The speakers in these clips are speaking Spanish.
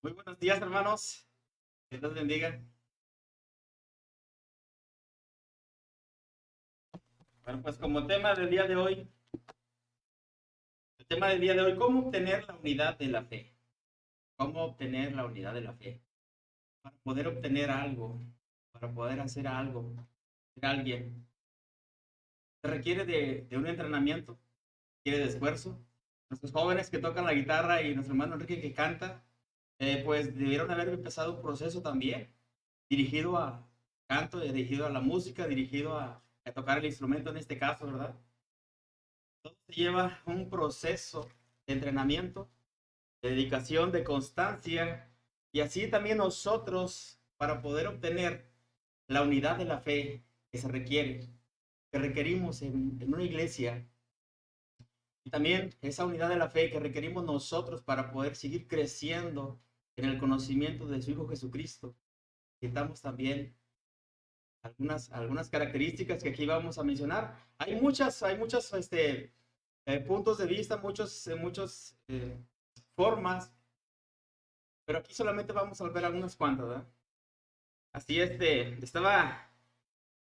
Muy buenos días, hermanos. Que Dios les bendiga. Bueno, pues como tema del día de hoy, el tema del día de hoy, ¿cómo obtener la unidad de la fe? ¿Cómo obtener la unidad de la fe? Para poder obtener algo, para poder hacer algo, ser alguien, se requiere de un entrenamiento, requiere de esfuerzo. Nuestros jóvenes que tocan la guitarra y nuestro hermano Enrique que canta, pues debieron haber empezado un proceso también dirigido a canto, dirigido a la música, dirigido a tocar el instrumento en este caso, ¿verdad? Todo lleva un proceso de entrenamiento, de dedicación, de constancia, y así también nosotros, para poder obtener la unidad de la fe que se requiere, que requerimos en una iglesia, y también esa unidad de la fe que requerimos nosotros para poder seguir creciendo en el conocimiento de su Hijo Jesucristo, necesitamos también algunas características que aquí vamos a mencionar. Hay muchas puntos de vista, muchas formas, pero aquí solamente vamos a ver algunas cuantas, ¿verdad? Así estaba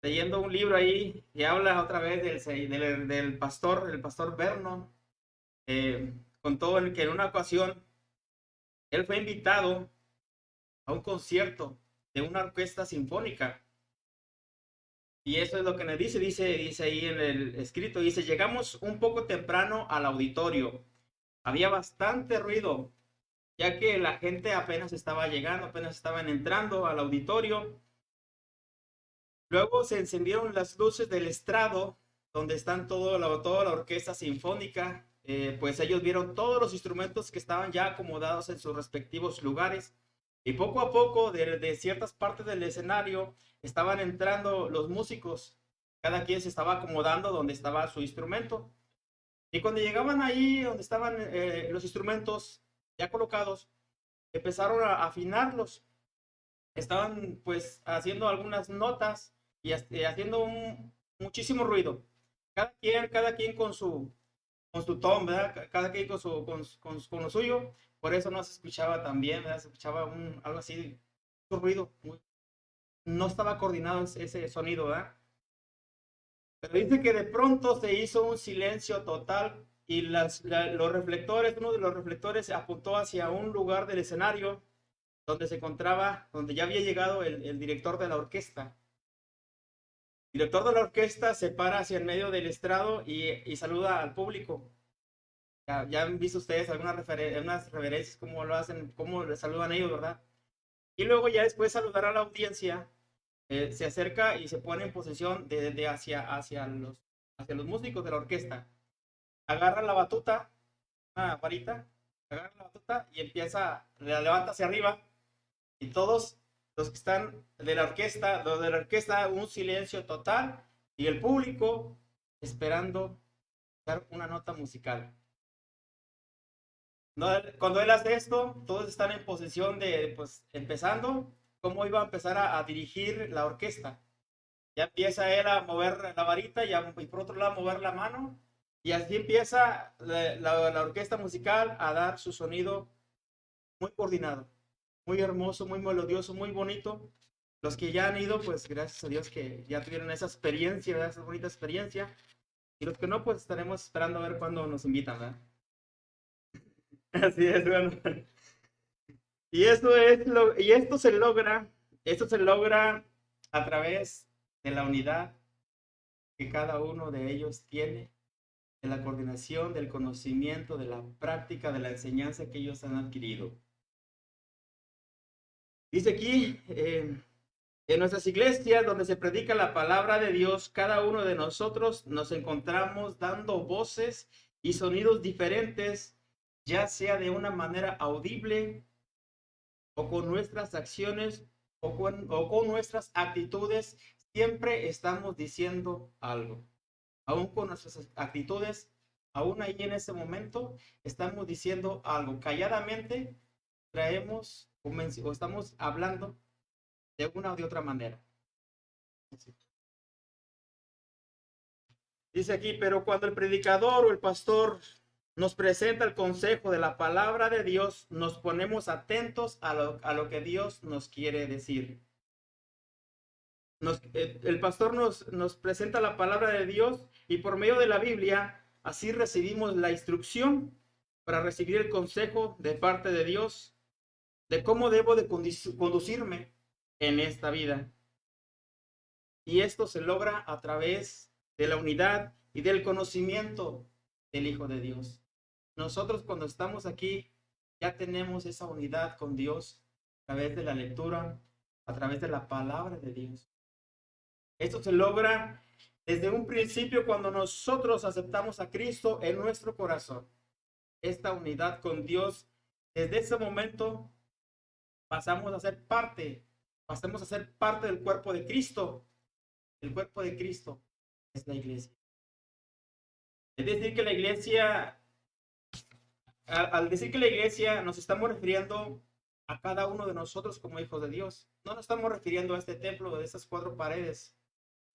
leyendo un libro ahí que habla otra vez del pastor Vernon. Contó que en una ocasión él fue invitado a un concierto de una orquesta sinfónica. Y eso es lo que nos dice ahí en el escrito, dice, llegamos un poco temprano al auditorio. Había bastante ruido, ya que la gente apenas estaba llegando, apenas estaban entrando al auditorio. Luego se encendieron las luces del estrado, donde están toda la orquesta sinfónica. Pues ellos vieron todos los instrumentos que estaban ya acomodados en sus respectivos lugares. Y poco a poco, de ciertas partes del escenario, estaban entrando los músicos. Cada quien se estaba acomodando donde estaba su instrumento. Y cuando llegaban ahí, donde estaban los instrumentos ya colocados, empezaron a afinarlos. Estaban pues haciendo algunas notas y haciendo muchísimo ruido. Cada quien con su tom, ¿verdad? Cada quien con lo suyo. Por eso no se escuchaba tan bien, ¿verdad? Se escuchaba algo así, un ruido. No estaba coordinado ese sonido, ¿verdad? Pero dice que de pronto se hizo un silencio total y los reflectores, uno de los reflectores se apuntó hacia un lugar del escenario donde se encontraba, donde ya había llegado el director de la orquesta. El director de la orquesta se para hacia el medio del estrado y saluda al público. Ya han visto ustedes unas reverencias, cómo lo hacen, cómo le saludan ellos, ¿verdad? Y luego ya después saludar a la audiencia, se acerca y se pone en posición hacia los músicos de la orquesta. Agarra la batuta, una varita, agarra la batuta y la levanta hacia arriba y todos los que están de la orquesta, los de la orquesta, un silencio total y el público esperando dar una nota musical. No, cuando él hace esto, todos están en posición de, pues, empezando, cómo iba a empezar a dirigir la orquesta. Ya empieza él a mover la varita y por otro lado a mover la mano. Y así empieza la orquesta musical a dar su sonido muy coordinado, muy hermoso, muy melodioso, muy bonito. Los que ya han ido, pues gracias a Dios que ya tuvieron esa experiencia, ¿verdad? Esa bonita experiencia. Y los que no, pues estaremos esperando a ver cuándo nos invitan, ¿verdad? Así es, bueno. Esto se logra a través de la unidad que cada uno de ellos tiene, de la coordinación, del conocimiento, de la práctica, de la enseñanza que ellos han adquirido. Dice aquí, en nuestras iglesias donde se predica la palabra de Dios, cada uno de nosotros nos encontramos dando voces y sonidos diferentes, ya sea de una manera audible o con nuestras acciones o con nuestras actitudes, siempre estamos diciendo algo. Aún con nuestras actitudes, aún ahí en ese momento, estamos diciendo algo. Calladamente traemos o estamos hablando de una o de otra manera. Dice aquí, pero cuando el predicador o el pastor nos presenta el consejo de la palabra de Dios, nos ponemos atentos a lo que Dios nos quiere decir. El pastor nos presenta la palabra de Dios y por medio de la Biblia, así recibimos la instrucción para recibir el consejo de parte de Dios de cómo debo de conducirme en esta vida. Y esto se logra a través de la unidad y del conocimiento del Hijo de Dios. Nosotros cuando estamos aquí ya tenemos esa unidad con Dios a través de la lectura, a través de la palabra de Dios. Esto se logra desde un principio cuando nosotros aceptamos a Cristo en nuestro corazón. Esta unidad con Dios, desde ese momento pasamos a ser parte del cuerpo de Cristo. El cuerpo de Cristo es la iglesia. Es decir, que la iglesia, al decir que la iglesia nos estamos refiriendo a cada uno de nosotros como hijos de Dios. No nos estamos refiriendo a este templo de estas 4 paredes.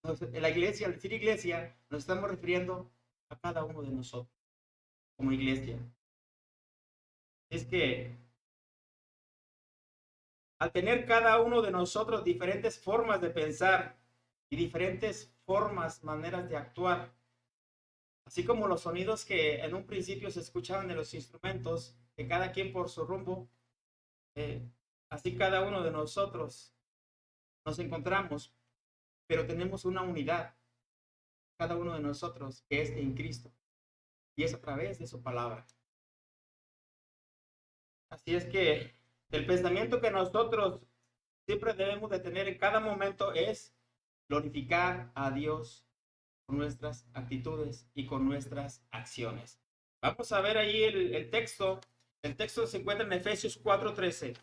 En la iglesia, al decir iglesia, nos estamos refiriendo a cada uno de nosotros como iglesia. Es que al tener cada uno de nosotros diferentes formas de pensar y diferentes formas, maneras de actuar, así como los sonidos que en un principio se escuchaban de los instrumentos, que cada quien por su rumbo, así cada uno de nosotros nos encontramos, pero tenemos una unidad, cada uno de nosotros, que es en Cristo, y es a través de su palabra. Así es que el pensamiento que nosotros siempre debemos de tener en cada momento es glorificar a Dios con nuestras actitudes y con nuestras acciones. Vamos a ver ahí el texto. El texto se encuentra en Efesios 4:13.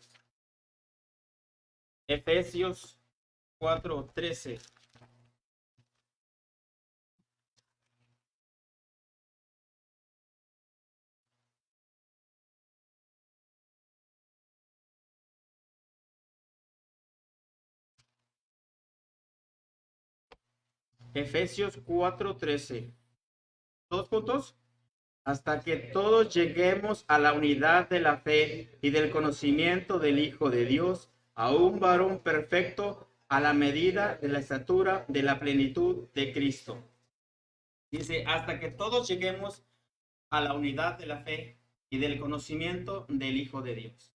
Efesios 4:13. Efesios 4:13. ¿Todos juntos? Hasta que todos lleguemos a la unidad de la fe y del conocimiento del Hijo de Dios, a un varón perfecto a la medida de la estatura de la plenitud de Cristo. Dice, hasta que todos lleguemos a la unidad de la fe y del conocimiento del Hijo de Dios.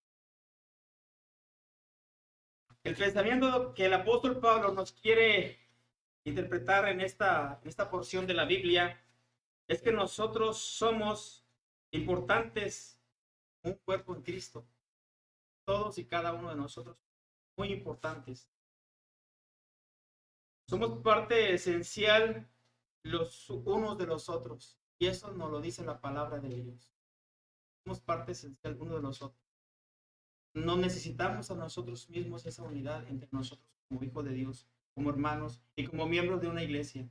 El pensamiento que el apóstol Pablo nos quiere interpretar en esta porción de la Biblia es que nosotros somos importantes, un cuerpo en Cristo. Todos y cada uno de nosotros, muy importantes. Somos parte esencial los unos de los otros. Y eso nos lo dice la palabra de Dios. Somos parte esencial uno de los otros. No necesitamos a nosotros mismos esa unidad entre nosotros como hijos de Dios, como hermanos y como miembros de una iglesia.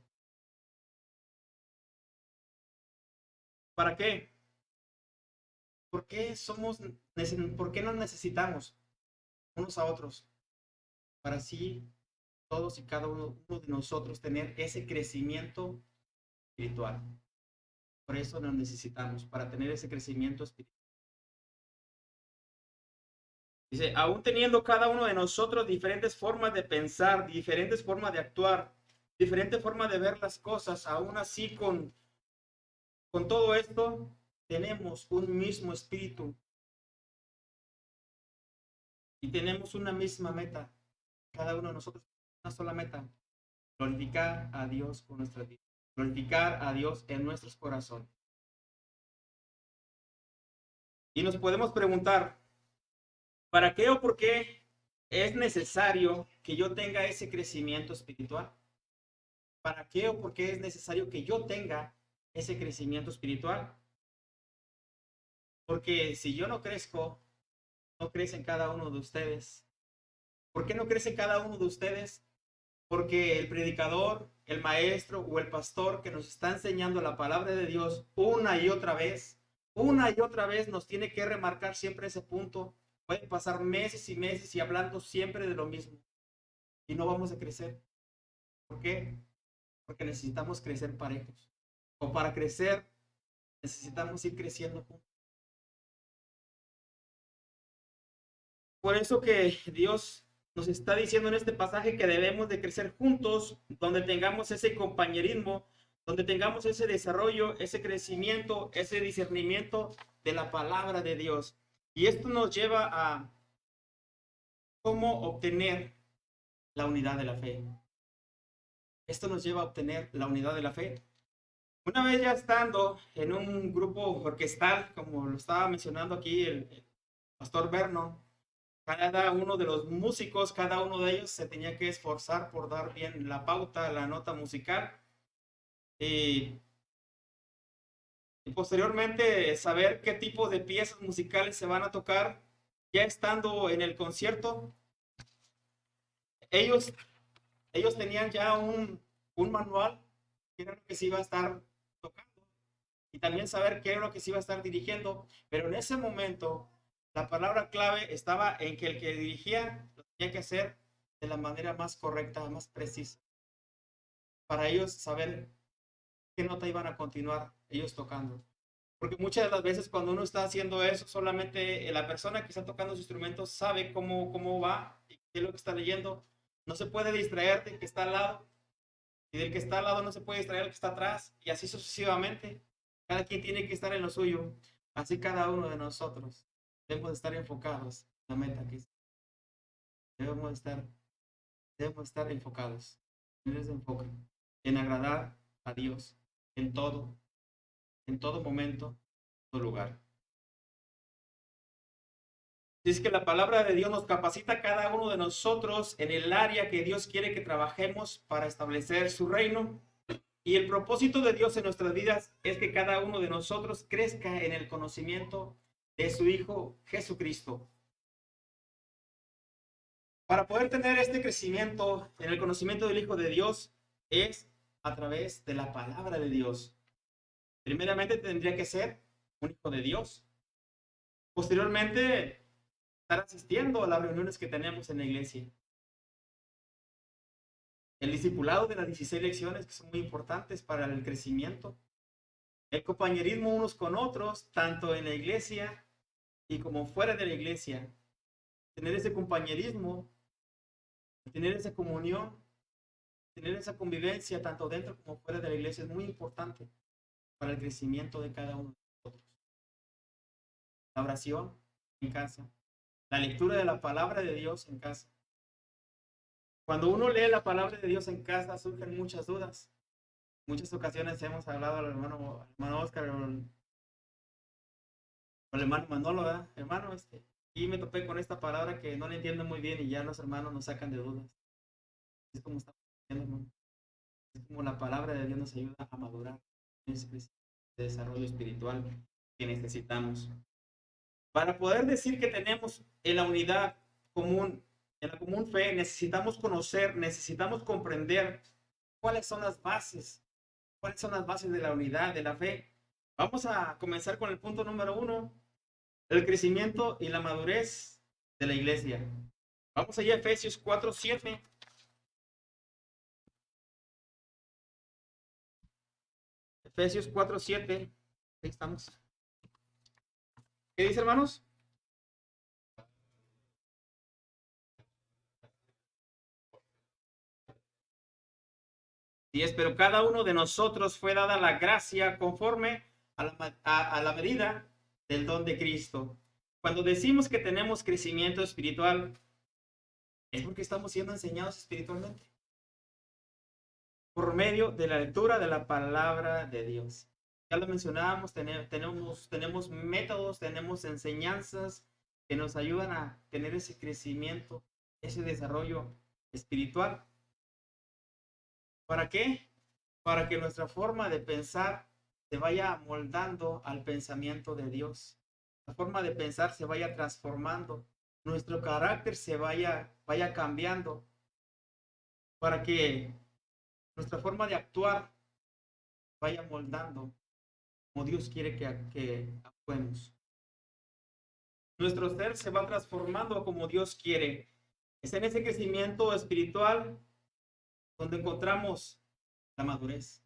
¿Para qué? ¿Por qué nos necesitamos unos a otros? Para así todos y cada uno de nosotros tener ese crecimiento espiritual. Por eso nos necesitamos, para tener ese crecimiento espiritual. Dice, aún teniendo cada uno de nosotros diferentes formas de pensar, diferentes formas de actuar, diferentes formas de ver las cosas, aún así con todo esto tenemos un mismo espíritu y tenemos una misma meta. Cada uno de nosotros, una sola meta, glorificar a Dios con nuestras vidas, glorificar a Dios en nuestros corazones. Y nos podemos preguntar, ¿para qué o por qué es necesario que yo tenga ese crecimiento espiritual? ¿Para qué o por qué es necesario que yo tenga ese crecimiento espiritual? Porque si yo no crezco, no crece cada uno de ustedes. ¿Por qué no crece cada uno de ustedes? Porque el predicador, el maestro o el pastor que nos está enseñando la palabra de Dios una y otra vez nos tiene que remarcar siempre ese punto. Pueden pasar meses y meses y hablando siempre de lo mismo y no vamos a crecer. ¿Por qué? Porque necesitamos crecer parejos. O para crecer Necesitamos ir creciendo juntos. Por eso que Dios nos está diciendo en este pasaje que debemos de crecer juntos, donde tengamos ese compañerismo, donde tengamos ese desarrollo, ese crecimiento, ese discernimiento de la palabra de Dios. Y esto nos lleva a cómo obtener la unidad de la fe. Esto nos lleva a obtener la unidad de la fe. Una vez ya estando en un grupo orquestal, como lo estaba mencionando aquí el pastor Berno, cada uno de los músicos, cada uno de ellos se tenía que esforzar por dar bien la pauta, la nota musical. Y, y posteriormente saber qué tipo de piezas musicales se van a tocar. Ya estando en el concierto, ellos, ellos tenían ya un manual, que era lo que se iba a estar tocando, y también saber qué era lo que se iba a estar dirigiendo. Pero en ese momento, la palabra clave estaba en que el que dirigía lo tenía que hacer de la manera más correcta, más precisa, para ellos saber qué nota iban a continuar ellos tocando. Porque muchas de las veces cuando uno está haciendo eso, solamente la persona que está tocando su instrumento sabe cómo va y qué es lo que está leyendo. No se puede distraer del que está al lado, y del que está al lado no se puede distraer del que está atrás, y así sucesivamente. Cada quien tiene que estar en lo suyo. Así cada uno de nosotros debemos estar enfocados en la meta que es. Debemos estar, debemos estar enfocados en ese enfoque, en agradar a Dios en todo momento, en todo lugar. Es que la palabra de Dios nos capacita a cada uno de nosotros en el área que Dios quiere que trabajemos para establecer su reino. Y el propósito de Dios en nuestras vidas es que cada uno de nosotros crezca en el conocimiento de su Hijo Jesucristo. Para poder tener este crecimiento en el conocimiento del Hijo de Dios es a través de la palabra de Dios. Primeramente tendría que ser un hijo de Dios. Posteriormente, estar asistiendo a las reuniones que tenemos en la iglesia. El discipulado de las 16 lecciones que son muy importantes para el crecimiento. El compañerismo unos con otros, tanto en la iglesia y como fuera de la iglesia. Tener ese compañerismo, tener esa comunión, tener esa convivencia tanto dentro como fuera de la iglesia es muy importante para el crecimiento de cada uno de nosotros. La oración en casa, la lectura de la palabra de Dios en casa. Cuando uno lee la palabra de Dios en casa surgen muchas dudas. Muchas ocasiones hemos hablado al hermano Oscar o al hermano Manolo, ¿verdad? Hermano, y me topé con esta palabra que no le entiendo muy bien y ya los hermanos nos sacan de dudas. Es como estamos diciendo, hermano. Es como la palabra de Dios nos ayuda a madurar en ese desarrollo espiritual que necesitamos. Para poder decir que tenemos en la unidad común, en la común fe, necesitamos conocer, necesitamos comprender cuáles son las bases, de la unidad, de la fe. Vamos a comenzar con el punto número 1, el crecimiento y la madurez de la iglesia. Vamos allá a Efesios 4:7. Efesios 4:7. Ahí estamos. ¿Qué dice, hermanos? Sí, pero cada uno de nosotros fue dada la gracia conforme a la medida del don de Cristo. Cuando decimos que tenemos crecimiento espiritual, es porque estamos siendo enseñados espiritualmente por medio de la lectura de la palabra de Dios. Ya lo mencionábamos, tenemos métodos, tenemos enseñanzas que nos ayudan a tener ese crecimiento, ese desarrollo espiritual. ¿Para qué? Para que nuestra forma de pensar se vaya moldando al pensamiento de Dios. La forma de pensar se vaya transformando, nuestro carácter se vaya cambiando, para que nuestra forma de actuar vaya moldando como Dios quiere que actuemos. Nuestro ser se va transformando como Dios quiere. Es en ese crecimiento espiritual donde encontramos la madurez.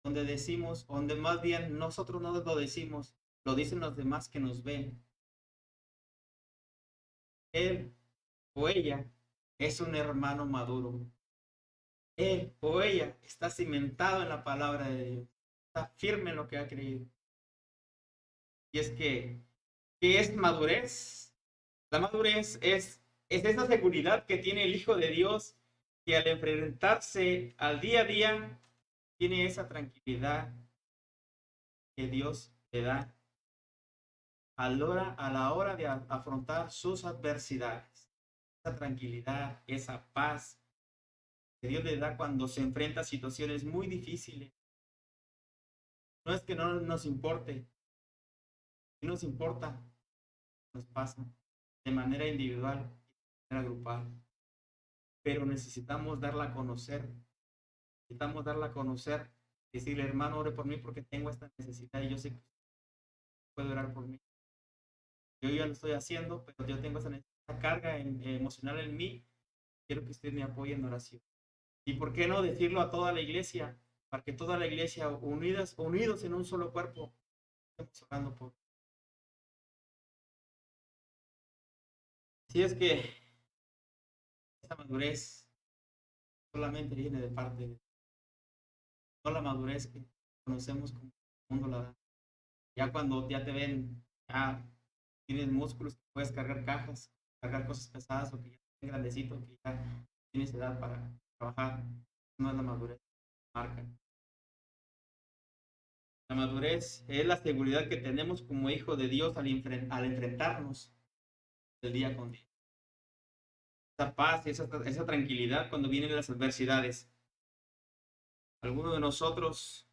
donde decimos, donde más bien nosotros no lo decimos, lo dicen los demás que nos ven. Él o ella es un hermano maduro. Él o ella está cimentado en la palabra de Dios, está firme en lo que ha creído. Y es que, ¿qué es madurez? La madurez es esa seguridad que tiene el Hijo de Dios, que al enfrentarse al día a día, tiene esa tranquilidad que Dios le da a la hora de afrontar sus adversidades. Esa tranquilidad, esa paz que Dios le da cuando se enfrenta a situaciones muy difíciles. No es que no nos importe, sí nos importa, nos pasa de manera individual y de manera grupal. Pero necesitamos darla a conocer, decirle, hermano, ore por mí porque tengo esta necesidad y yo sé que puede orar por mí. Yo ya lo estoy haciendo, pero yo tengo esa carga emocional en mí, quiero que usted me apoye en oración. ¿Y por qué no decirlo a toda la iglesia? Para que toda la iglesia, unidos en un solo cuerpo, estemos orando por. Si es que esa madurez solamente viene de parte de, no la madurez que conocemos como el mundo la da. Ya cuando ya te ven, ya tienes músculos, que puedes cargar cajas, cargar cosas pesadas o que ya estás grandecito, que ya tienes edad para trabajar, no es la madurez, marca. La madurez es la seguridad que tenemos como hijo de Dios al enfrentarnos el día con día. Esa paz, esa tranquilidad cuando vienen las adversidades. Algunos de nosotros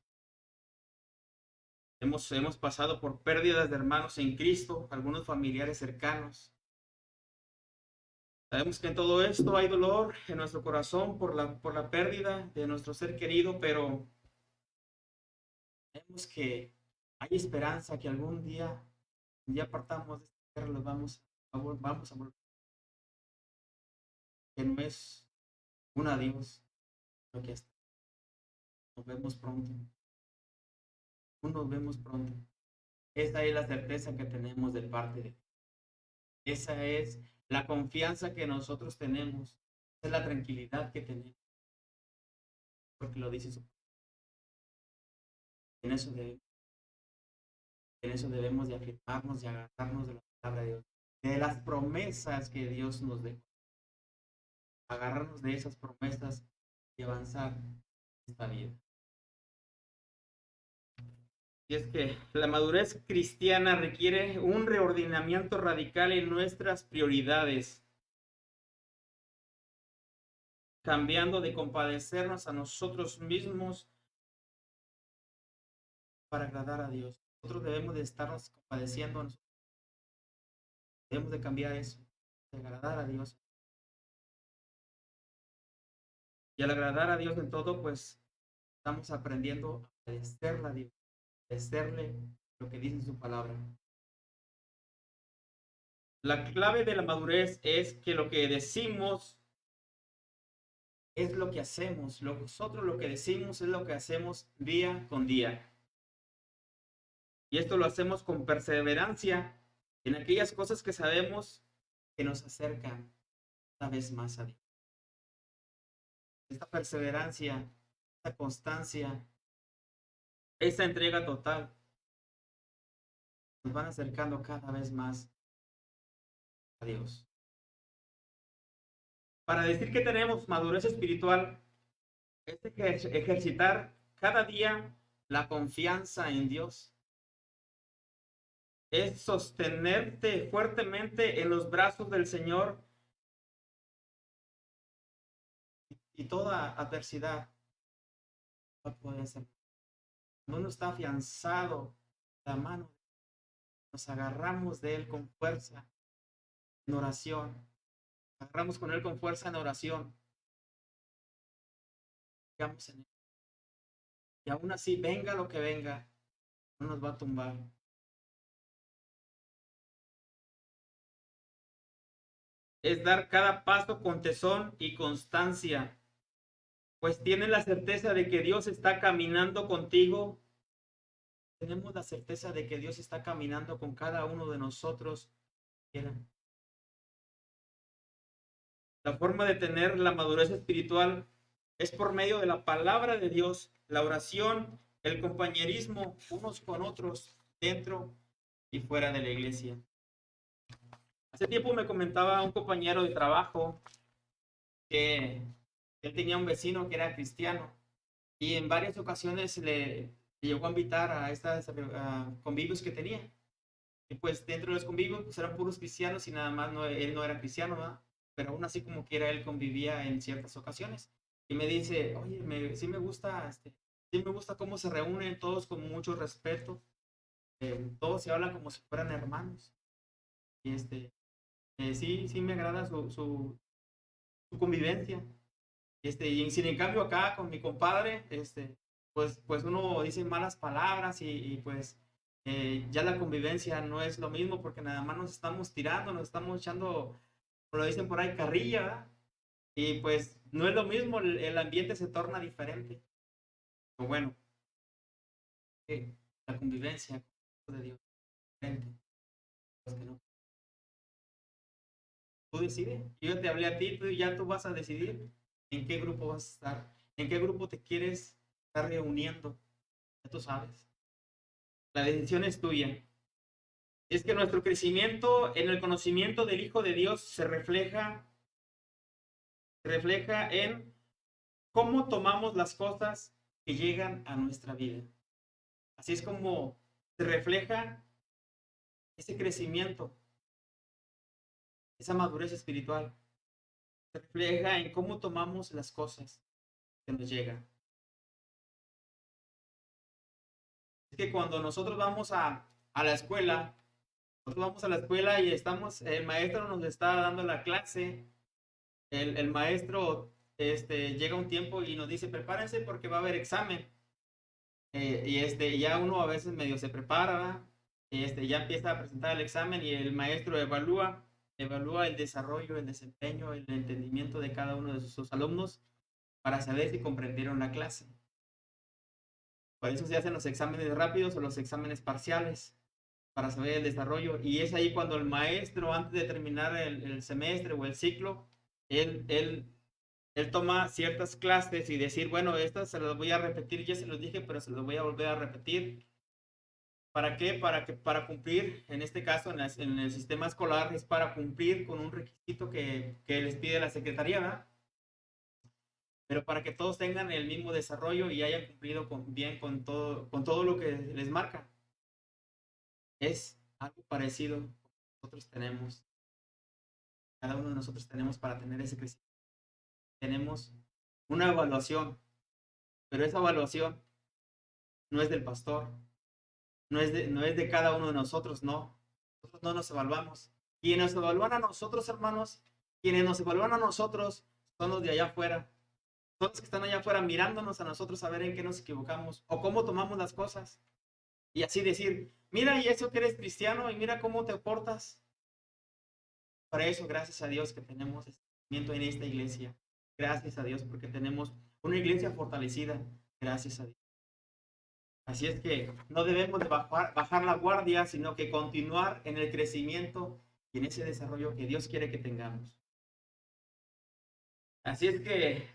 hemos pasado por pérdidas de hermanos en Cristo, algunos familiares cercanos. Sabemos que en todo esto hay dolor en nuestro corazón por la pérdida de nuestro ser querido, pero vemos que hay esperanza que algún día, ya partamos de esta tierra, los vamos a volver. Que no es un adiós, lo que está. Nos vemos pronto. Nos vemos pronto. Esa es la certeza que tenemos de parte de Dios. Esa es la confianza que nosotros tenemos. Esa es la tranquilidad que tenemos. Porque lo dice su. En eso, en eso debemos de afirmarnos y agarrarnos de la palabra de Dios. De las promesas que Dios nos dejó. Agarrarnos de esas promesas y avanzar en esta vida. Y es que la madurez cristiana requiere un reordenamiento radical en nuestras prioridades, cambiando de compadecernos a nosotros mismos para agradar a Dios. Nosotros debemos de estarnos compadeciendo a nosotros. Debemos de cambiar eso, de agradar a Dios. Y al agradar a Dios en todo, pues estamos aprendiendo a obedecerle a Dios, obedecerle lo que dice en su palabra. La clave de la madurez es que lo que decimos es lo que hacemos. Nosotros lo que decimos es lo que hacemos día con día. Y esto lo hacemos con perseverancia en aquellas cosas que sabemos que nos acercan cada vez más a Dios. Esta perseverancia, esta constancia, esta entrega total nos van acercando cada vez más a Dios. Para decir que tenemos madurez espiritual es ejercitar cada día la confianza en Dios. Es sostenerte fuertemente en los brazos del Señor y toda adversidad va a poder hacer. Cuando uno está afianzado la mano, nos agarramos de Él con fuerza en oración. Agarramos con Él con fuerza en oración. Digamos en Él. Y aún así, venga lo que venga, no nos va a tumbar. Es dar cada paso con tesón y constancia. Pues tienes la certeza de que Dios está caminando contigo. Tenemos la certeza de que Dios está caminando con cada uno de nosotros. La forma de tener la madurez espiritual es por medio de la palabra de Dios, la oración, el compañerismo unos con otros dentro y fuera de la iglesia. Hace tiempo me comentaba un compañero de trabajo que él tenía un vecino que era cristiano y en varias ocasiones le llegó a invitar a estas convivios que tenía. Y pues dentro de los convivios pues eran puros cristianos y nada más él no era cristiano, ¿verdad? Pero aún así como quiera él convivía en ciertas ocasiones. Y me dice, oye, sí me gusta, sí me gusta cómo se reúnen todos con mucho respeto, todos se hablan como si fueran hermanos. Y sí me agrada su convivencia. Y sin en cambio acá con mi compadre, pues uno dice malas palabras y pues ya la convivencia no es lo mismo porque nada más nos estamos tirando, nos estamos echando, como lo dicen por ahí, carrilla, ¿verdad? Y pues no es lo mismo, el ambiente se torna diferente. Pero bueno, la convivencia de Dios es diferente. Pues que no. Tú decides. Yo te hablé a ti, tú vas a decidir en qué grupo vas a estar, en qué grupo te quieres estar reuniendo. Ya tú sabes. La decisión es tuya. Es que nuestro crecimiento en el conocimiento del Hijo de Dios se refleja en cómo tomamos las cosas que llegan a nuestra vida. Así es como se refleja ese crecimiento, esa madurez espiritual. Se refleja en cómo tomamos las cosas que nos llegan. Es que cuando nosotros vamos a la escuela, nosotros vamos a la escuela y el maestro nos está dando la clase, el maestro llega un tiempo y nos dice, prepárense porque va a haber examen. Y ya uno a veces medio se prepara, ya empieza a presentar el examen y el maestro evalúa el desarrollo, el desempeño, el entendimiento de cada uno de sus alumnos para saber si comprendieron la clase. Por eso se hacen los exámenes rápidos o los exámenes parciales, para saber el desarrollo. Y es ahí cuando el maestro, antes de terminar el semestre o el ciclo, él toma ciertas clases y decir, bueno, estas se las voy a repetir, ya se los dije, pero se los voy a volver a repetir. ¿Para qué? Para cumplir, en este caso, en el sistema escolar, es para cumplir con un requisito que les pide la Secretaría, ¿verdad? Pero para que todos tengan el mismo desarrollo y hayan cumplido bien con todo lo que les marca. Es algo parecido que nosotros tenemos, cada uno de nosotros tenemos para tener ese crecimiento. Tenemos una evaluación, pero esa evaluación no es del pastor, no es de cada uno de nosotros, no. Nosotros no nos evaluamos. Quienes nos evalúan a nosotros, hermanos, quienes nos evalúan a nosotros son los de allá afuera. Son los que están allá afuera mirándonos a nosotros a ver en qué nos equivocamos o cómo tomamos las cosas. Y así decir, mira, y eso que eres cristiano y mira cómo te portas. Para eso, gracias a Dios que tenemos este movimiento en esta iglesia. Gracias a Dios porque tenemos una iglesia fortalecida. Gracias a Dios. Así es que no debemos de bajar la guardia, sino que continuar en el crecimiento y en ese desarrollo que Dios quiere que tengamos. Así es que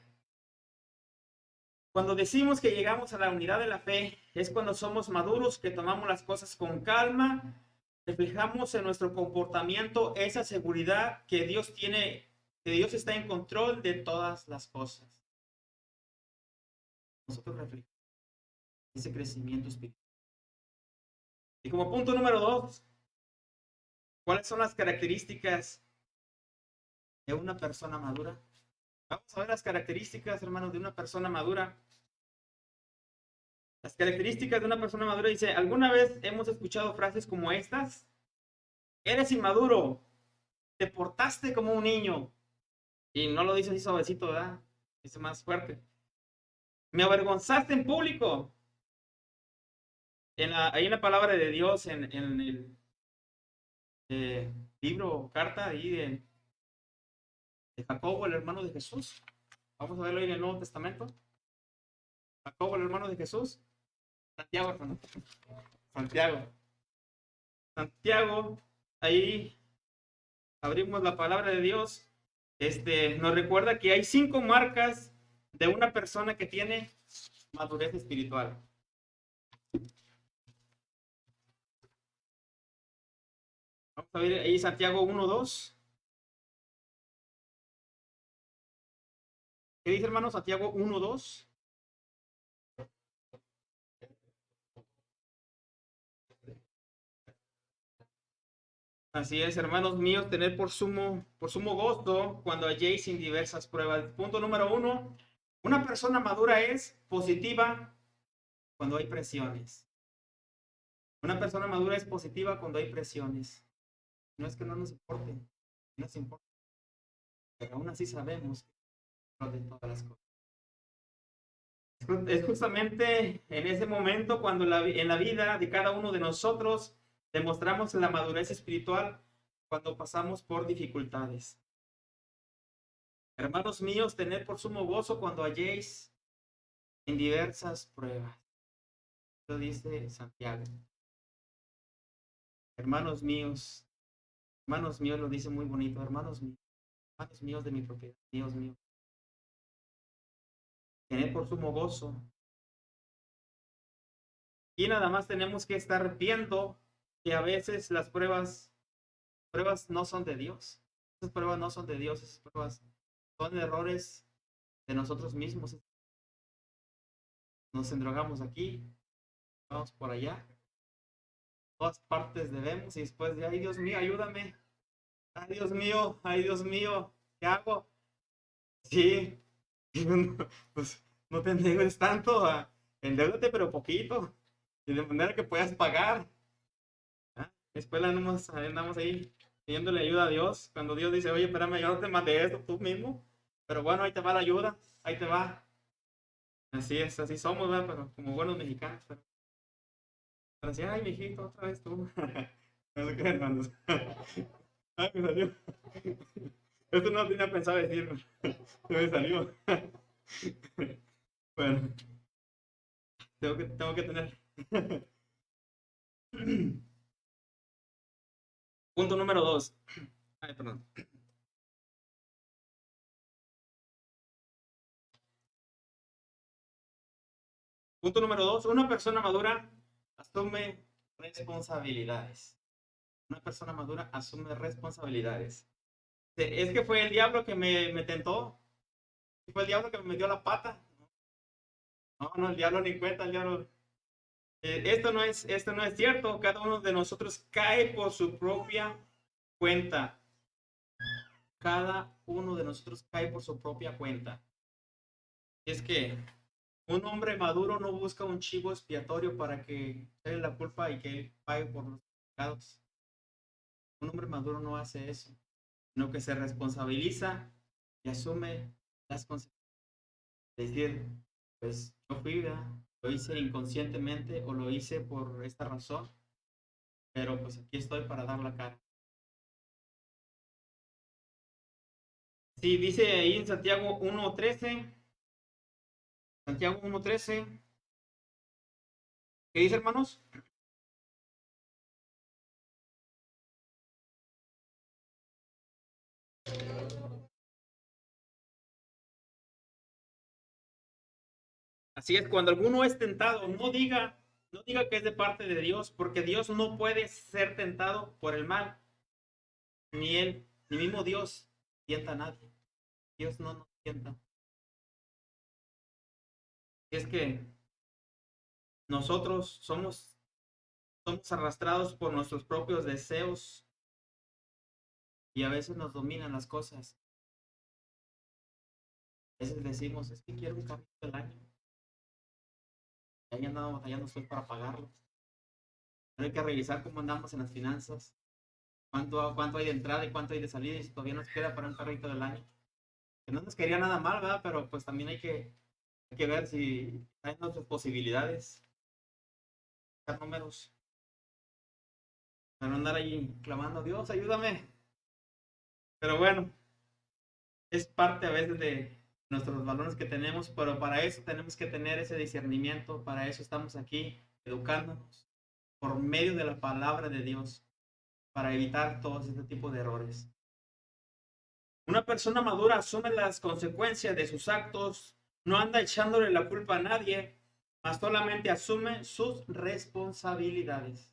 cuando decimos que llegamos a la unidad de la fe, es cuando somos maduros, que tomamos las cosas con calma, reflejamos en nuestro comportamiento esa seguridad que Dios tiene, que Dios está en control de todas las cosas. Nosotros reflejamos ese crecimiento espiritual. Y como punto número 2, ¿cuáles son las características de una persona madura? Vamos a ver las características, hermanos, de una persona madura. Las características de una persona madura dice, ¿alguna vez hemos escuchado frases como estas? Eres inmaduro, te portaste como un niño. Y no lo dice así suavecito, ¿verdad? Dice más fuerte. Me avergonzaste en público. Ahí en la palabra de Dios, en el libro, carta ahí de Jacobo, el hermano de Jesús. Vamos a verlo ahí en el Nuevo Testamento. Jacobo, el hermano de Jesús. Santiago, hermano. Santiago. Santiago, ahí abrimos la palabra de Dios. Nos recuerda que hay 5 marcas de una persona que tiene madurez espiritual. Vamos a ver ahí Santiago 1:2. ¿Qué dice, hermano? Santiago 1:2. Así es, hermanos míos, tener por sumo gozo cuando halléis en diversas pruebas. Punto número 1. Una persona madura es positiva cuando hay presiones. Una persona madura es positiva cuando hay presiones. No es que no nos importe, no nos importa, pero aún así sabemos de todas las cosas. Es justamente en ese momento cuando en la vida de cada uno de nosotros demostramos la madurez espiritual cuando pasamos por dificultades. Hermanos míos, tened por sumo gozo cuando halléis en diversas pruebas. Eso dice Santiago. Hermanos míos, lo dice muy bonito, hermanos míos de mi propiedad, Dios mío. Tened por sumo gozo. Y nada más tenemos que estar viendo que a veces las pruebas no son de Dios. Esas pruebas no son de Dios, esas pruebas son errores de nosotros mismos. Nos endrogamos aquí, vamos por allá, todas partes debemos y después de, ay Dios mío, ayúdame, ay Dios mío, ¿qué hago? Sí, pues no te endeudes tanto, endeúdate pero poquito, y de manera que puedas pagar. Después andamos ahí pidiéndole ayuda a Dios, cuando Dios dice, oye, espérame, yo no te mandé esto tú mismo, pero bueno, ahí te va la ayuda, ahí te va. Así es, así somos, ¿verdad? Pero como buenos mexicanos. Pero así, ay, mijito, otra vez tú. No sé qué, hermanos. Ay, me salió. Esto no tenía pensado decir, me salió. Bueno, tengo que tener. Punto número 2. Ay, perdón. Punto número 2. Una persona madura asume responsabilidades. Una persona madura asume responsabilidades. Es que fue el diablo que me tentó. Fue el diablo que me metió la pata. No, el diablo ni cuenta, el diablo. Esto no es cierto. Cada uno de nosotros cae por su propia cuenta. Cada uno de nosotros cae por su propia cuenta. Y es que un hombre maduro no busca un chivo expiatorio para que le la culpa y que él pague por los pecados. Un hombre maduro no hace eso, sino que se responsabiliza y asume las consecuencias. Es decir, pues yo fui, ¿verdad? Lo hice inconscientemente o lo hice por esta razón, pero pues aquí estoy para dar la cara. Sí, dice ahí en Santiago 1:13, Santiago 1:13, ¿qué dice, hermanos? Así es, cuando alguno es tentado, no diga que es de parte de Dios, porque Dios no puede ser tentado por el mal, ni él, ni mismo Dios tienta a nadie. Dios no nos tienta. Es que nosotros somos arrastrados por nuestros propios deseos y a veces nos dominan las cosas. A veces decimos, es que quiero un carrito del año. Y ahí andamos batallando después para pagarlo. Pero hay que revisar cómo andamos en las finanzas, cuánto hay de entrada y cuánto hay de salida y si todavía nos queda para un carrito del año. Que no nos quería nada mal, ¿verdad? Pero pues también hay que ver si hay otras posibilidades, dar números, para no andar ahí clamando, Dios, ayúdame. Pero bueno, es parte a veces de nuestros valores que tenemos, pero para eso tenemos que tener ese discernimiento, para eso estamos aquí educándonos por medio de la palabra de Dios, para evitar todos este tipo de errores. Una persona madura asume las consecuencias de sus actos, no anda echándole la culpa a nadie, mas solamente asume sus responsabilidades.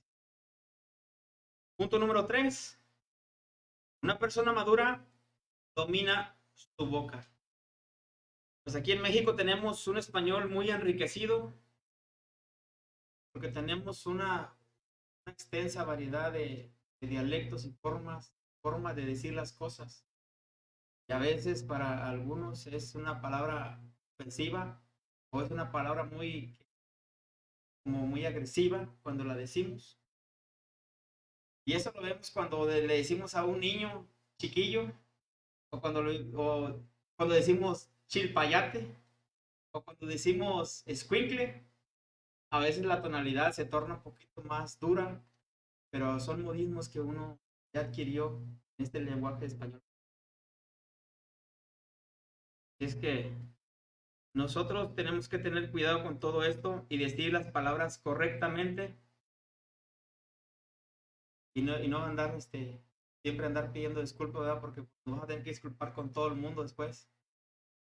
Punto número 3. Una persona madura domina su boca. Pues aquí en México tenemos un español muy enriquecido, porque tenemos una extensa variedad de dialectos y formas de decir las cosas. Y a veces para algunos es una palabra ofensiva o es una palabra muy agresiva cuando la decimos. Y eso lo vemos cuando le decimos a un niño chiquillo o cuando decimos chilpayate o cuando decimos escuincle. A veces la tonalidad se torna un poquito más dura, pero son modismos que uno ya adquirió en este lenguaje español. Es que nosotros tenemos que tener cuidado con todo esto y decir las palabras correctamente y no andar siempre andar pidiendo disculpas, ¿verdad? Porque nos vamos a tener que disculpar con todo el mundo después.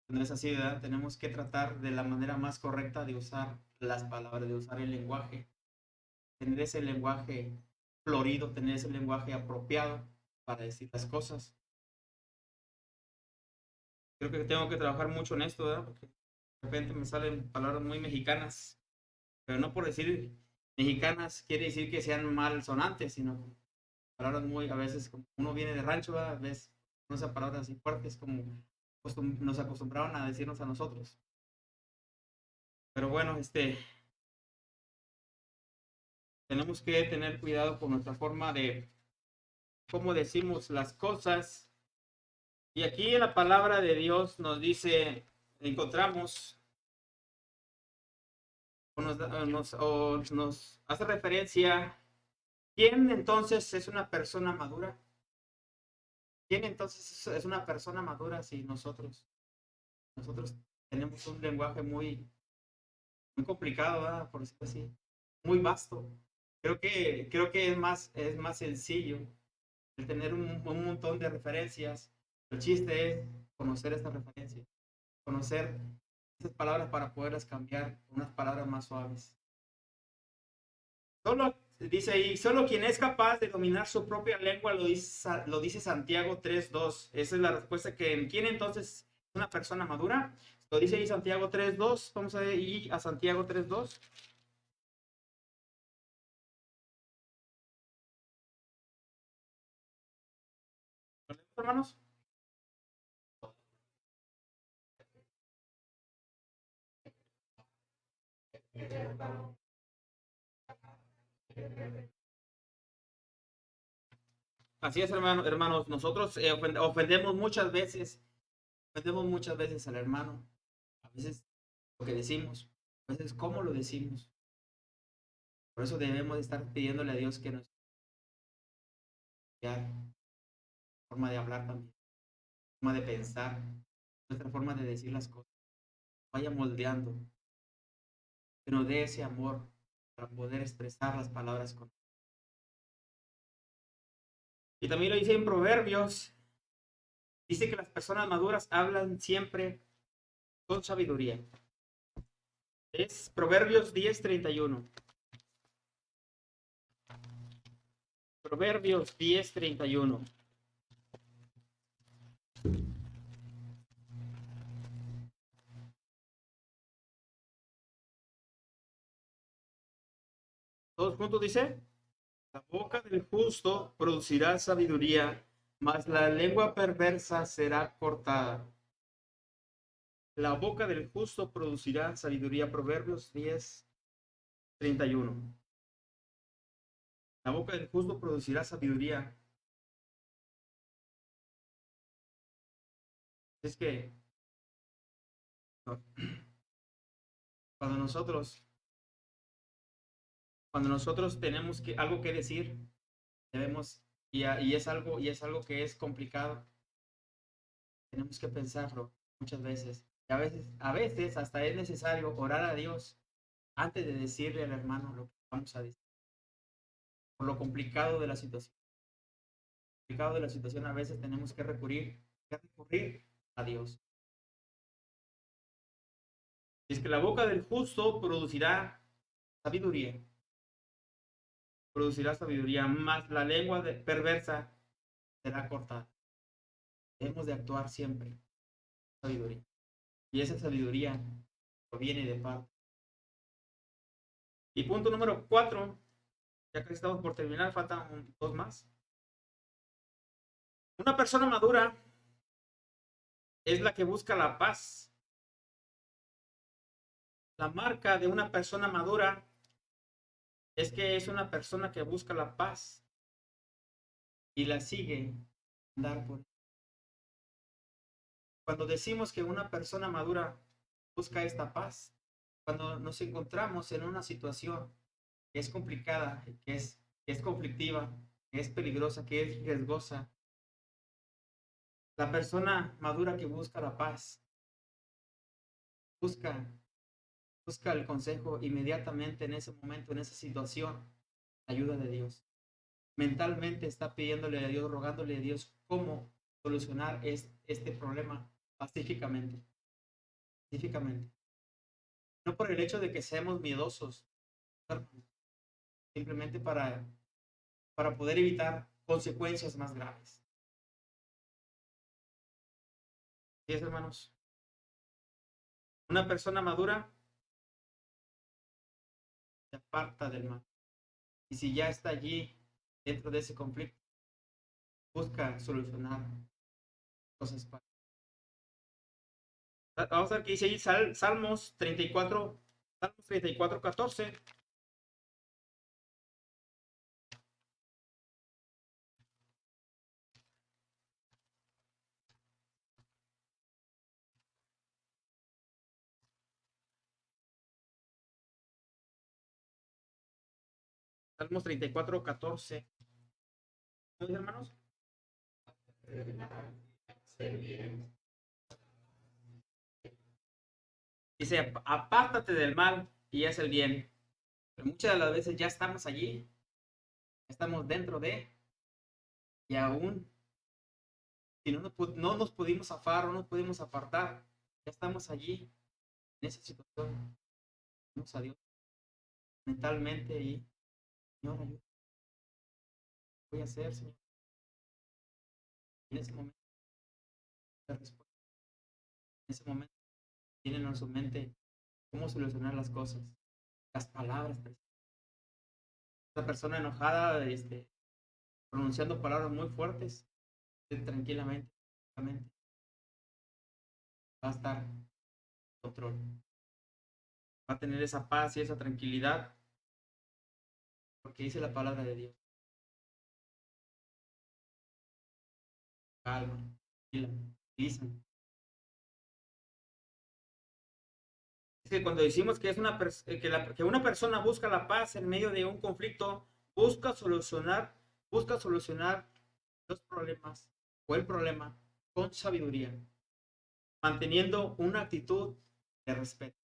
No es así, ¿verdad? Tenemos que tratar de la manera más correcta de usar las palabras, de usar el lenguaje, tener ese lenguaje florido, tener ese lenguaje apropiado para decir las cosas. Creo que tengo que trabajar mucho en esto, ¿verdad? Porque de repente me salen palabras muy mexicanas, pero no por decir mexicanas quiere decir que sean mal sonantes, sino palabras muy, a veces como uno viene de rancho, ¿verdad? A veces no usa palabras así fuertes como nos acostumbraron a decirnos a nosotros. Pero bueno, tenemos que tener cuidado con nuestra forma de cómo decimos las cosas. Y aquí en la palabra de Dios nos dice, encontramos, nos hace referencia, ¿quién entonces es una persona madura? ¿Quién entonces es una persona madura si nosotros tenemos un lenguaje muy complicado, ¿verdad? Por decirlo así, muy vasto? Creo que es más sencillo el tener un montón de referencias. El chiste es conocer estas referencias, conocer esas palabras para poderlas cambiar por unas palabras más suaves. Dice ahí, solo quien es capaz de dominar su propia lengua lo dice Santiago 3.2. Esa es la respuesta que, ¿quién entonces es una persona madura? Lo dice ahí Santiago 3.2. Vamos a ir a Santiago 3.2. Hermanos. Así es, hermanos. Nosotros ofendemos muchas veces al hermano. A veces lo que decimos, a veces cómo lo decimos. Por eso debemos estar pidiéndole a Dios que nos guíe forma de hablar también, forma de pensar, nuestra forma de decir las cosas. Vaya moldeando, que nos dé ese amor para poder expresar las palabras con. Y también lo dice en Proverbios, dice que las personas maduras hablan siempre con sabiduría. Es Proverbios 10:31. Proverbios 10:31. Todos juntos dice, la boca del justo producirá sabiduría, mas la lengua perversa será cortada. La boca del justo producirá sabiduría. Proverbios 10:31. La boca del justo producirá sabiduría. Es que cuando nosotros, cuando nosotros tenemos algo que decir, debemos, y es algo que es complicado, tenemos que pensarlo muchas veces. Y a veces hasta es necesario orar a Dios antes de decirle al hermano lo que vamos a decir. Por lo complicado de la situación. Complicado de la situación, a veces tenemos que recurrir a Dios. Es que la boca del justo sabiduría, producirá sabiduría, más la lengua perversa será cortada. Debemos de actuar siempre con sabiduría. Y esa sabiduría proviene de parte. Y punto número 4, ya que estamos por terminar, faltan dos más. Una persona madura es la que busca la paz. La marca de una persona madura es que es una persona que busca la paz y la sigue andar por. Cuando decimos que una persona madura busca esta paz, cuando nos encontramos en una situación que es complicada, que es conflictiva, que es peligrosa, que es riesgosa, la persona madura que busca la paz, busca, busca el consejo inmediatamente en ese momento, en esa situación, ayuda de Dios. Mentalmente está pidiéndole a Dios, rogándole a Dios cómo solucionar este problema pacíficamente, pacíficamente. No por el hecho de que seamos miedosos, simplemente para poder evitar consecuencias más graves. ¿Sí es, hermanos? Una persona madura se aparta del mal. Y si ya está allí, dentro de ese conflicto, busca solucionar cosas. Vamos a ver qué dice ahí Salmos 34, Salmos 34, 14. Salmos 34, 14. ¿No, hermanos? Dice, apártate del mal y haz el bien. Pero muchas de las veces ya estamos allí, estamos dentro de, y aún, si no nos pudimos zafar o no nos pudimos apartar, ya estamos allí, en esa situación. Vamos a Dios mentalmente y, Señor, ayúdame. ¿Qué voy a hacer, Señor? En ese momento, la respuesta, en ese momento, tienen en su mente cómo solucionar las cosas, las palabras. La persona enojada, pronunciando palabras muy fuertes, tranquilamente, va a estar en control. Va a tener esa paz y esa tranquilidad, porque dice la palabra de Dios. Calma, tranquila, tranquiliza. Es que cuando decimos que, que una persona busca la paz en medio de un conflicto, busca solucionar, busca solucionar los problemas o el problema con sabiduría, manteniendo una actitud de respeto,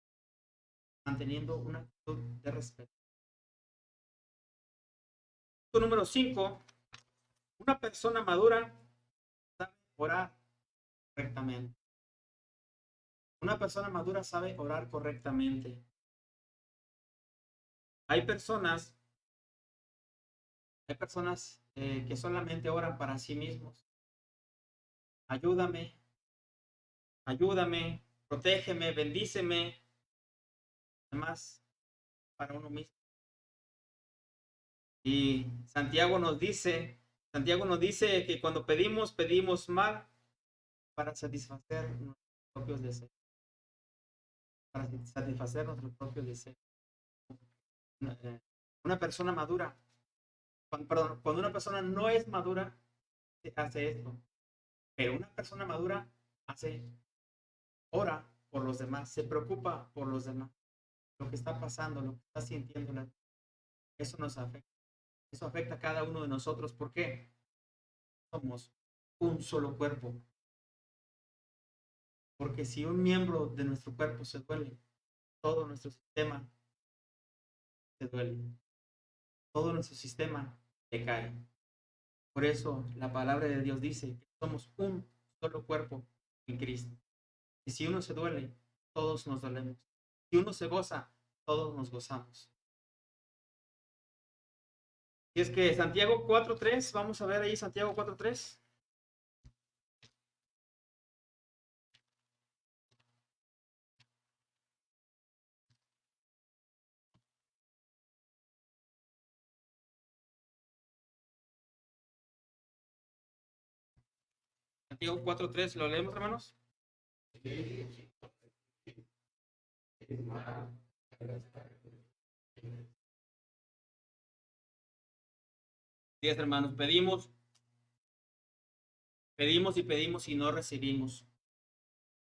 manteniendo una actitud de respeto. Punto número 5, una persona madura sabe orar correctamente. Una persona madura sabe orar correctamente. Hay personas, que solamente oran para sí mismos. Ayúdame, ayúdame, protégeme, bendíceme. Además, para uno mismo. Y Santiago nos dice que cuando pedimos, pedimos mal para satisfacer nuestros propios deseos. Para satisfacer nuestros propios deseos. Una persona madura, cuando una persona no es madura, hace esto. Pero una persona madura hace, ora por los demás, se preocupa por los demás, lo que está pasando, lo que está sintiendo, eso nos afecta. Eso afecta a cada uno de nosotros. ¿Por qué? Somos un solo cuerpo. Porque si un miembro de nuestro cuerpo se duele, todo nuestro sistema se duele, todo nuestro sistema decae. Por eso la palabra de Dios dice que somos un solo cuerpo en Cristo. Y si uno se duele, todos nos dolemos. Si uno se goza, todos nos gozamos. Y es que Santiago 4.3, vamos a ver ahí Santiago 4.3. Santiago 4.3, ¿lo leemos, hermanos? Sí, hermanos, pedimos y pedimos y no recibimos.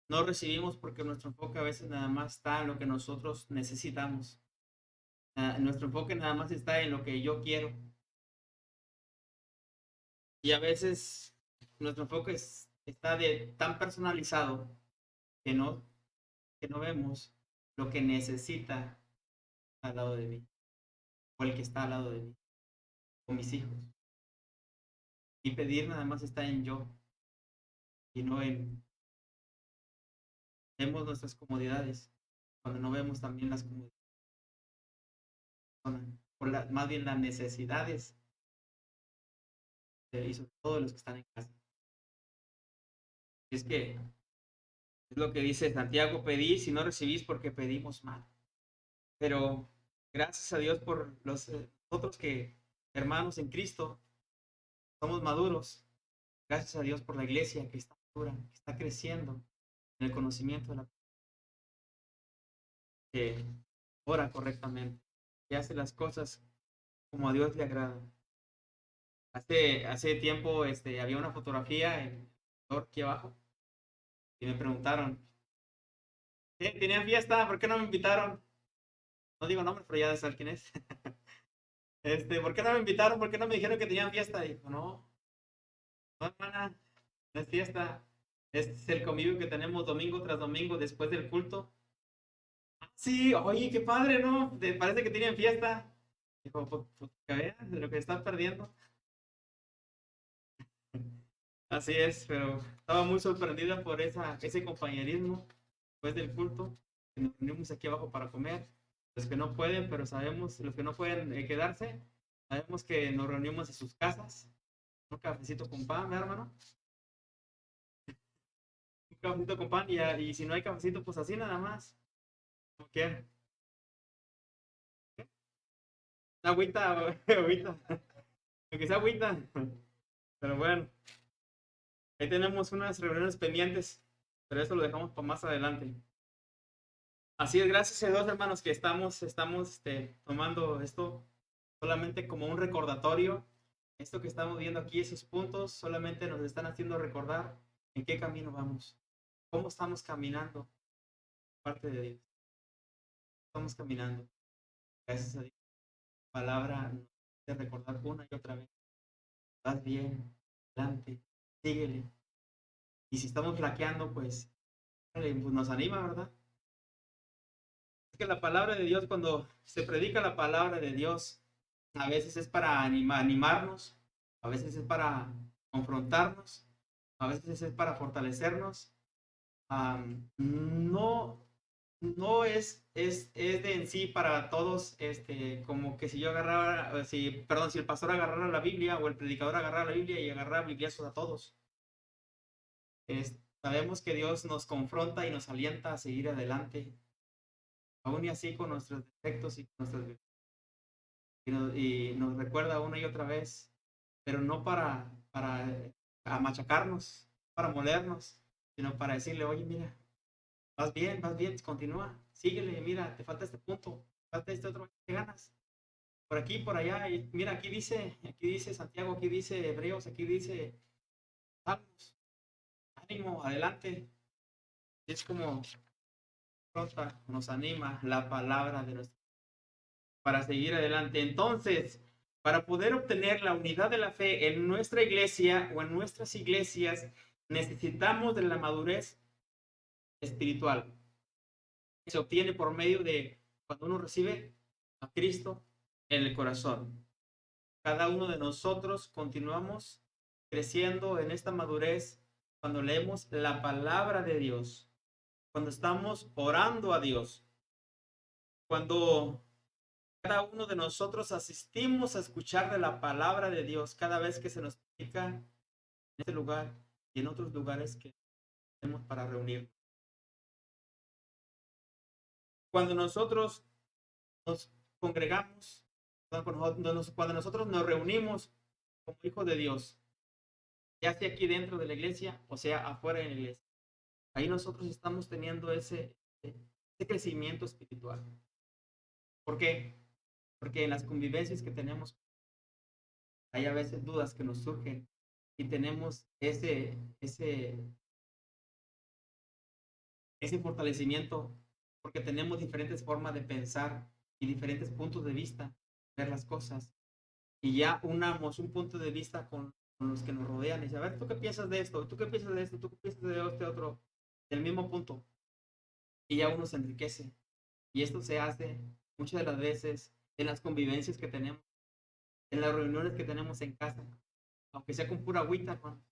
No recibimos porque nuestro enfoque a veces nada más está en lo que nosotros necesitamos. Nuestro enfoque nada más está en lo que yo quiero. Y a veces nuestro enfoque está tan personalizado que que no vemos lo que necesita al lado de mí, o el que está al lado de mí, o mis hijos. Y pedir nada más está en yo, y no en vemos nuestras comodidades, cuando no vemos también las comodidades, más bien las necesidades, y sobre todo de los que están en casa. Y es que es lo que dice Santiago, pedís y no recibís porque pedimos mal. Pero gracias a Dios por nosotros que, hermanos en Cristo, somos maduros. Gracias a Dios por la iglesia que está madura, que está creciendo en el conocimiento de la que ora correctamente, que hace las cosas como a Dios le agrada. Hace tiempo había una fotografía en aquí abajo y me preguntaron, ¿tenían fiesta? ¿Por qué no me invitaron? No digo nombres, pero ya de saber quién es. ¿Por qué no me invitaron? ¿Por qué no me dijeron que tenían fiesta? Y dijo, no, hermana, no es fiesta. Es el convivio que tenemos domingo tras domingo después del culto. Sí, oye, qué padre, ¿no? Parece que tienen fiesta. Dijo, pues que vean de lo que están perdiendo. Así es, pero estaba muy sorprendida por ese compañerismo después del culto. Que nos reunimos aquí abajo para comer. Los que no pueden, pero sabemos, los que no pueden quedarse, sabemos que nos reunimos en sus casas. Un cafecito con pan, ¿verdad, hermano? Un cafecito con pan y si no hay cafecito, pues así nada más. Como quieran. Agüita, agüita. Aunque sea agüita. Pero bueno, ahí tenemos unas reuniones pendientes, pero eso lo dejamos para más adelante. Así es, gracias a Dios, hermanos, que estamos tomando esto solamente como un recordatorio. Esto que estamos viendo aquí, esos puntos, solamente nos están haciendo recordar en qué camino vamos, cómo estamos caminando, parte de Dios. Estamos caminando, gracias a Dios. La palabra nos hace recordar una y otra vez. Vas bien, adelante, síguele. Y si estamos flaqueando, pues nos anima, ¿verdad? Es que la palabra de Dios, cuando se predica la palabra de Dios, a veces es para animarnos, a veces es para confrontarnos, a veces es para fortalecernos. No, no es de en sí para todos, como que si yo agarrara, perdón, si el pastor agarrara la Biblia o el predicador agarrara la Biblia y agarrara bibliazos a todos. Sabemos que Dios nos confronta y nos alienta a seguir adelante, aún y así con nuestros defectos y con nuestras virtudes. Y nos recuerda una y otra vez, pero no para machacarnos, para molernos, sino para decirle, oye, mira, vas bien, continúa, síguele, mira, te falta este punto, te falta este otro, ¿qué ganas? Por aquí, por allá, y mira, aquí dice Santiago, aquí dice Hebreos, aquí dice Salmos, ánimo, adelante. Y es como nos anima la palabra de nuestro para seguir adelante. Entonces, para poder obtener la unidad de la fe en nuestra iglesia o en nuestras iglesias, necesitamos de la madurez espiritual que se obtiene por medio de cuando uno recibe a Cristo en el corazón. Cada uno de nosotros continuamos creciendo en esta madurez cuando leemos la palabra de Dios, cuando estamos orando a Dios, cuando cada uno de nosotros asistimos a escuchar de la palabra de Dios cada vez que se nos explica en este lugar y en otros lugares que tenemos para reunir. Cuando nosotros nos congregamos, cuando nosotros nos reunimos como hijos de Dios, ya sea aquí dentro de la iglesia o sea afuera de la iglesia, ahí nosotros estamos teniendo ese crecimiento espiritual. ¿Por qué? Porque en las convivencias que tenemos hay a veces dudas que nos surgen y tenemos ese fortalecimiento porque tenemos diferentes formas de pensar y diferentes puntos de vista, ver las cosas. Y ya unamos un punto de vista con los que nos rodean y dice, a ver, ¿tú qué piensas de esto? ¿Tú qué piensas de esto? ¿Tú qué piensas de este otro? Del mismo punto. Y ya uno se enriquece. Y esto se hace muchas de las veces en las convivencias que tenemos, en las reuniones que tenemos en casa, aunque sea con pura agüita, hermano,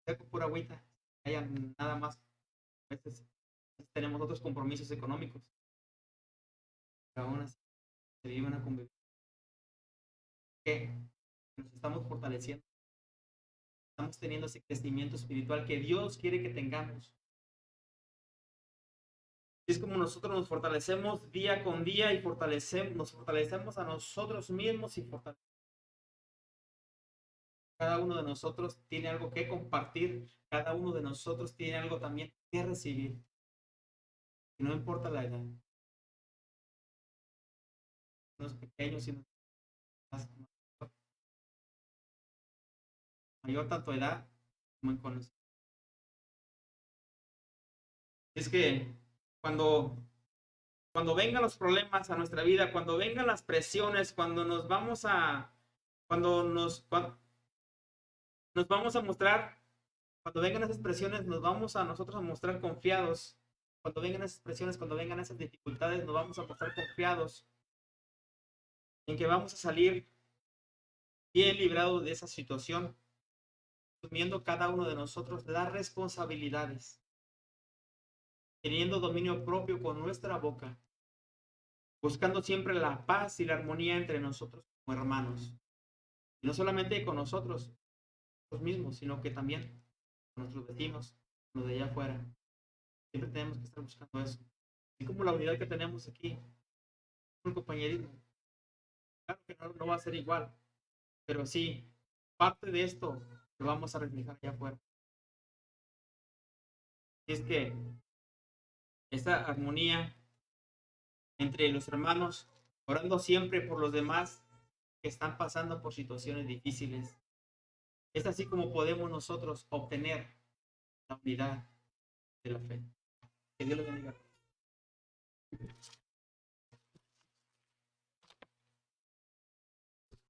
sea con pura agüita, haya nada más. A veces tenemos otros compromisos económicos, pero aún así se vive una convivencia que nos estamos fortaleciendo, estamos teniendo ese crecimiento espiritual que Dios quiere que tengamos. Es como nosotros nos fortalecemos día con día y nos fortalecemos a nosotros mismos y fortalecemos. Cada uno de nosotros tiene algo que compartir, cada uno de nosotros tiene algo también que recibir. Y no importa la edad, los pequeños y más mayor tanto edad como en conocimiento. Es que cuando, cuando vengan los problemas a nuestra vida, cuando vengan las presiones, cuando nos vamos a mostrar, cuando vengan esas presiones, nos vamos a nosotros a mostrar confiados. Cuando vengan esas presiones, cuando vengan esas dificultades, nos vamos a mostrar confiados en que vamos a salir bien librados de esa situación, asumiendo cada uno de nosotros las responsabilidades, teniendo dominio propio con nuestra boca, buscando siempre la paz y la armonía entre nosotros como hermanos. Y no solamente con nosotros mismos, sino que también con nuestros vecinos, los de allá afuera. Siempre tenemos que estar buscando eso. Así como la unidad que tenemos aquí, un compañerismo. Claro que no va a ser igual, pero sí, parte de esto lo vamos a reflejar allá afuera. Y es que esta armonía entre los hermanos, orando siempre por los demás que están pasando por situaciones difíciles, es así como podemos nosotros obtener la unidad de la fe. Que Dios los bendiga.